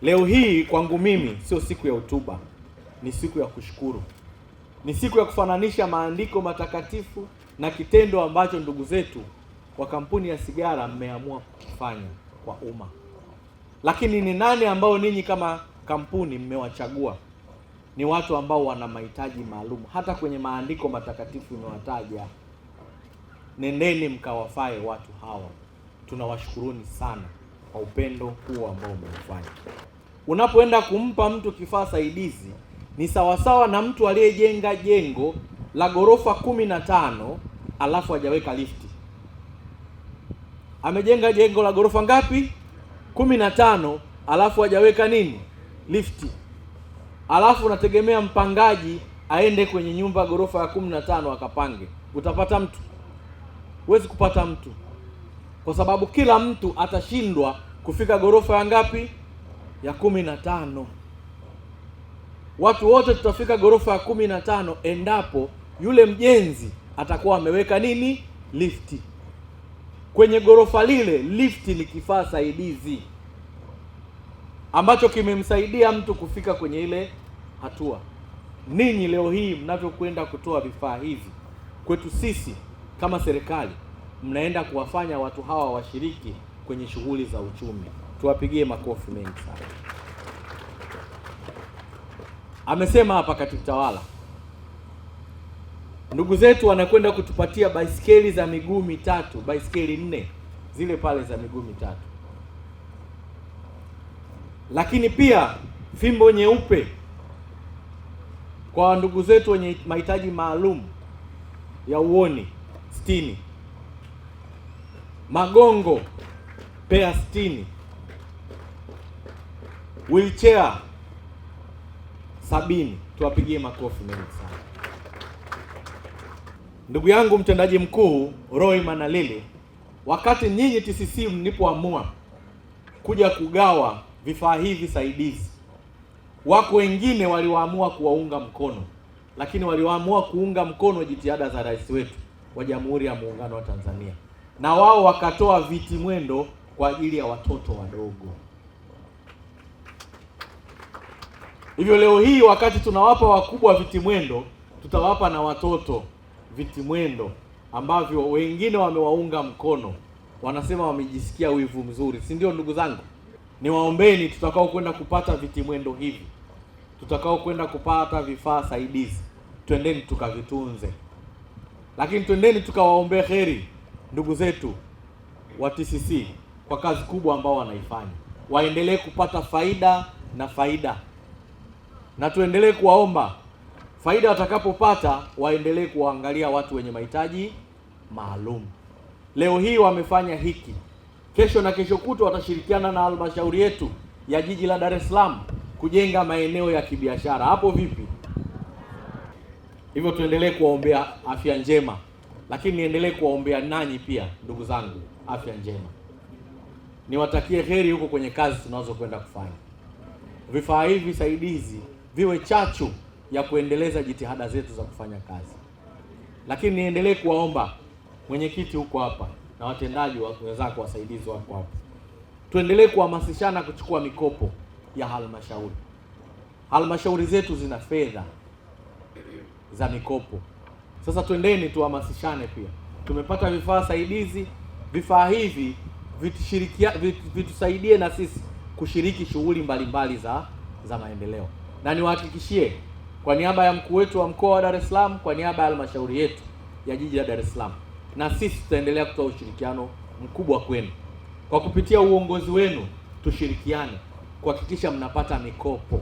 Leo hii kwangu mimi sio siku ya hotuba, ni siku ya kushukuru. Ni siku ya kufananisha maandiko matakatifu na kitendo ambacho ndugu zetu wa kampuni ya sigara mmeamua kufanya kwa umma. Lakini ni nani ambao ninyi kama kampuni mmewachagua? Ni watu ambao wana mahitaji maalum. Hata kwenye maandiko matakatifu imewataja. Nendeni mkawafae watu hawa. Tunawashukuruni sana kwa upendo huo ambao mmefanya. Unapoenda kumpa mtu kifaa saidizi ni sawasawa na mtu aliyejenga jengo la ghorofa 15 alafu hajaweka lifti. Amejenga jengo la ghorofa ngapi? 15 alafu hajaweka nini? Lifti. Alafu unategemea mpangaji aende kwenye nyumba ghorofa ya 15 akapange. Utapata mtu? Huwezi kupata mtu. Kwa sababu kila mtu atashindwa kufika ghorofa ya ngapi? Ya 15. Watu wote tutafika ghorofa ya 15 endapo yule mjenzi atakuwa ameweka nini? Lifti. Kwenye ghorofa lile lifti ni kifaa saidizi ambacho kimemsaidia mtu kufika kwenye ile hatua. Ninyi leo hii mnavyokwenda kutoa vifaa hivi kwetu sisi kama serikali, mnaenda kuwafanya watu hawa washiriki kwenye shughuli za uchumi. Tuwapigie makofi mengi sana. Amesema hapa katibu tawala, ndugu zetu wanakwenda kutupatia baisikeli za miguu mitatu, baisikeli 4 zile pale za miguu mitatu, lakini pia fimbo nyeupe kwa ndugu zetu wenye mahitaji maalum ya uoni 60, magongo pea 60, wheelchair 70. Tuwapigie makofi mengi sana. Ndugu yangu mtendaji mkuu Roy Manalili, wakati nyinyi TCC mlipoamua kuja kugawa vifaa hivi saidizi, wako wengine waliwaamua kuwaunga mkono, lakini waliwaamua kuunga mkono jitihada za rais wetu wa Jamhuri ya Muungano wa Tanzania, na wao wakatoa viti mwendo kwa ajili ya watoto wadogo. Hivyo leo hii wakati tunawapa wakubwa viti mwendo, tutawapa na watoto viti mwendo ambavyo wengine wamewaunga mkono, wanasema wamejisikia wivu mzuri, si ndio ndugu zangu? Niwaombeni tutakao kwenda kupata viti mwendo hivi, tutakao kwenda kupata vifaa saidizi, twendeni tukavitunze. Lakini twendeni tukawaombee heri ndugu zetu wa TCC kwa kazi kubwa ambao wanaifanya. Waendelee kupata faida, na tuendelee kuwaomba faida watakapopata waendelee kuangalia watu wenye mahitaji maalum. Leo hii wamefanya hiki, kesho na kesho kutwa watashirikiana na halmashauri yetu ya jiji la Dar es Salaam kujenga maeneo ya kibiashara. Hapo vipi? Hivyo tuendelee kuwaombea afya njema, lakini niendelee kuwaombea nanyi pia ndugu zangu afya njema. Niwatakie heri huko kwenye kazi tunazokwenda kufanya. Vifaa hivi saidizi viwe chachu ya kuendeleza jitihada zetu za kufanya kazi. Lakini niendelee kuwaomba mwenyekiti huko hapa na watendaji wenzako wasaidizi wako hapa, tuendelee kuhamasishana kuchukua mikopo ya halmashauri. Halmashauri zetu zina fedha za mikopo. Sasa tuhamasishane pia. Tumepata vifaa saidizi, vifaa hivi vitusaidie na sisi kushiriki shughuli mbalimbali za maendeleo. Na niwahakikishie kwa niaba ya mkuu wetu wa mkoa wa Dar es Salaam, kwa niaba ya halmashauri yetu ya jiji la Dar es Salaam, na sisi tutaendelea kutoa ushirikiano mkubwa kwenu. Kwa kupitia uongozi wenu tushirikiane kuhakikisha mnapata mikopo.